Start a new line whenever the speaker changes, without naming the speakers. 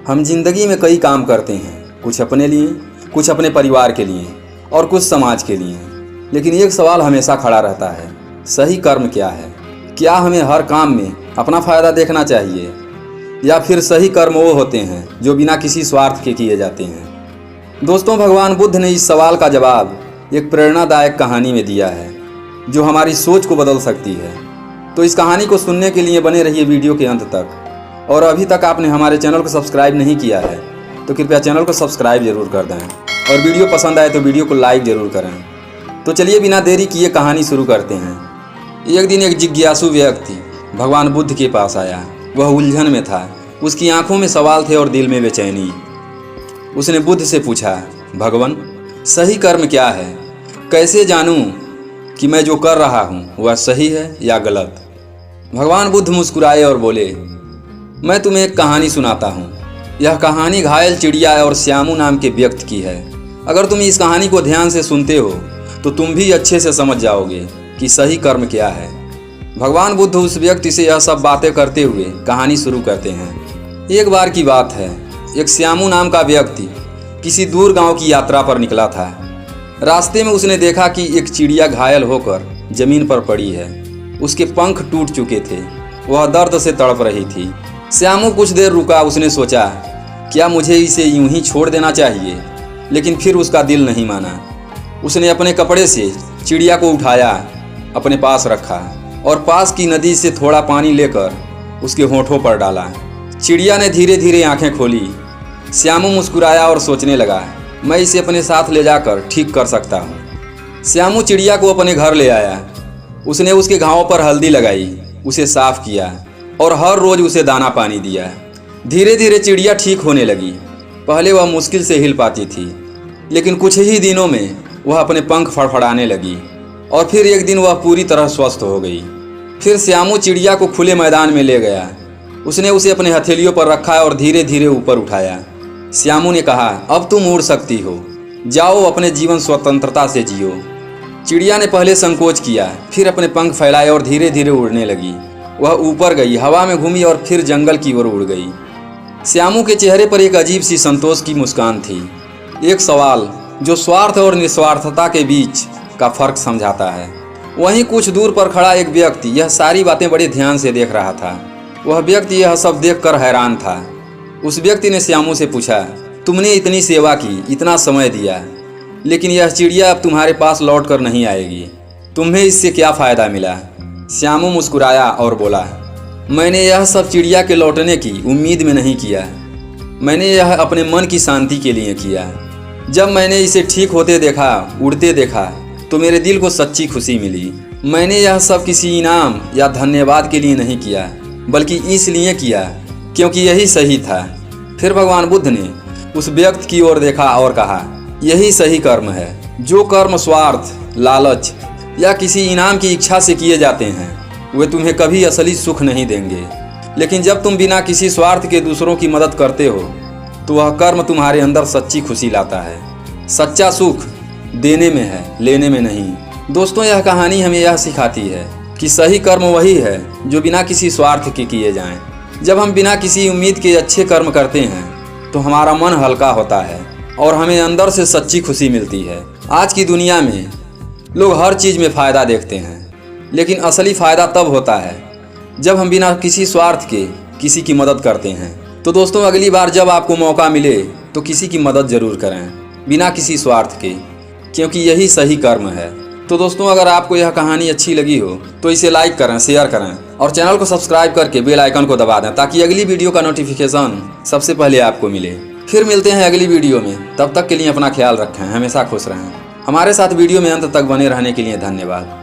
हम जिंदगी में कई काम करते हैं, कुछ अपने लिए, कुछ अपने परिवार के लिए और कुछ समाज के लिए। लेकिन एक सवाल हमेशा खड़ा रहता है, सही कर्म क्या है? क्या हमें हर काम में अपना फ़ायदा देखना चाहिए या फिर सही कर्म वो होते हैं जो बिना किसी स्वार्थ के किए जाते हैं? दोस्तों, भगवान बुद्ध ने इस सवाल का जवाब एक प्रेरणादायक कहानी में दिया है जो हमारी सोच को बदल सकती है। तो इस कहानी को सुनने के लिए बने रहिए वीडियो के अंत तक। और अभी तक आपने हमारे चैनल को सब्सक्राइब नहीं किया है तो कृपया चैनल को सब्सक्राइब जरूर कर दें और वीडियो पसंद आए तो वीडियो को लाइक जरूर करें। तो चलिए बिना देरी किए कहानी शुरू करते हैं। एक दिन एक जिज्ञासु व्यक्ति भगवान बुद्ध के पास आया। वह उलझन में था, उसकी आंखों में सवाल थे और दिल में बेचैनी। उसने बुद्ध से पूछा, भगवान, सही कर्म क्या है? कैसे जानूं कि मैं जो कर रहा हूं वह सही है या गलत? भगवान बुद्ध मुस्कुराए और बोले, मैं तुम्हें एक कहानी सुनाता हूँ। यह कहानी घायल चिड़िया और श्यामू नाम के व्यक्ति की है। अगर तुम इस कहानी को ध्यान से सुनते हो तो तुम भी अच्छे से समझ जाओगे कि सही कर्म क्या है। भगवान बुद्ध उस व्यक्ति से यह सब बातें करते हुए कहानी शुरू करते हैं। एक बार की बात है, एक श्यामू नाम का व्यक्ति किसी दूर गांव की यात्रा पर निकला था। रास्ते में उसने देखा कि एक चिड़िया घायल होकर जमीन पर पड़ी है। उसके पंख टूट चुके थे, वह दर्द से तड़प रही थी। श्यामू कुछ देर रुका। उसने सोचा, क्या मुझे इसे यूं ही छोड़ देना चाहिए? लेकिन फिर उसका दिल नहीं माना। उसने अपने कपड़े से चिड़िया को उठाया, अपने पास रखा और पास की नदी से थोड़ा पानी लेकर उसके होठों पर डाला। चिड़िया ने धीरे धीरे आंखें खोली। श्यामू मुस्कुराया और सोचने लगा, मैं इसे अपने साथ ले जाकर ठीक कर सकता हूँ। श्यामू चिड़िया को अपने घर ले आया। उसने उसके घावों पर हल्दी लगाई, उसे साफ किया और हर रोज उसे दाना पानी दिया। धीरे धीरे चिड़िया ठीक होने लगी। पहले वह मुश्किल से हिल पाती थी, लेकिन कुछ ही दिनों में वह अपने पंख फड़फड़ाने लगी और फिर एक दिन वह पूरी तरह स्वस्थ हो गई। फिर श्यामू चिड़िया को खुले मैदान में ले गया। उसने उसे अपने हथेलियों पर रखा और धीरे धीरे ऊपर उठाया। श्यामू ने कहा, अब तुम उड़ सकती हो, जाओ अपने जीवन स्वतंत्रता से जियो। चिड़िया ने पहले संकोच किया, फिर अपने पंख फैलाए और धीरे धीरे उड़ने लगी। वह ऊपर गई, हवा में घूमी और फिर जंगल की ओर उड़ गई। श्यामू के चेहरे पर एक अजीब सी संतोष की मुस्कान थी। एक सवाल जो स्वार्थ और निस्वार्थता के बीच का फर्क समझाता है। वहीं कुछ दूर पर खड़ा एक व्यक्ति यह सारी बातें बड़े ध्यान से देख रहा था। वह व्यक्ति यह सब देखकर हैरान था। उस व्यक्ति ने श्यामू से पूछा, तुमने इतनी सेवा की, इतना समय दिया, लेकिन यह चिड़िया अब तुम्हारे पास लौट कर नहीं आएगी। तुम्हें इससे क्या फ़ायदा मिला? श्यामू मुस्कुराया और बोला, मैंने यह सब चिड़िया के लौटने की उम्मीद में नहीं किया। मैंने यह अपने मन की शांति के लिए किया। जब मैंने इसे ठीक होते देखा, उड़ते देखा, तो मेरे दिल को सच्ची खुशी मिली। मैंने यह सब किसी इनाम या धन्यवाद के लिए नहीं किया, बल्कि इसलिए किया क्योंकि यही सही था। फिर भगवान बुद्ध ने उस व्यक्ति की ओर देखा और कहा, यही सही कर्म है। जो कर्म स्वार्थ, लालच या किसी इनाम की इच्छा से किए जाते हैं वे तुम्हें कभी असली सुख नहीं देंगे। लेकिन जब तुम बिना किसी स्वार्थ के दूसरों की मदद करते हो तो वह कर्म तुम्हारे अंदर सच्ची खुशी लाता है। सच्चा सुख देने में है, लेने में नहीं। दोस्तों, यह कहानी हमें यह सिखाती है कि सही कर्म वही है जो बिना किसी स्वार्थ के किए जाएं। जब हम बिना किसी उम्मीद के अच्छे कर्म करते हैं तो हमारा मन हल्का होता है और हमें अंदर से सच्ची खुशी मिलती है। आज की दुनिया में लोग हर चीज़ में फ़ायदा देखते हैं, लेकिन असली फ़ायदा तब होता है जब हम बिना किसी स्वार्थ के किसी की मदद करते हैं। तो दोस्तों, अगली बार जब आपको मौका मिले तो किसी की मदद ज़रूर करें बिना किसी स्वार्थ के, क्योंकि यही सही कर्म है। तो दोस्तों, अगर आपको यह कहानी अच्छी लगी हो तो इसे लाइक करें, शेयर करें और चैनल को सब्सक्राइब करके बेल आइकन को दबा दें ताकि अगली वीडियो का नोटिफिकेशन सबसे पहले आपको मिले। फिर मिलते हैं अगली वीडियो में। तब तक के लिए अपना ख्याल रखें, हमेशा खुश रहें। हमारे साथ वीडियो में अंत तक बने रहने के लिए धन्यवाद।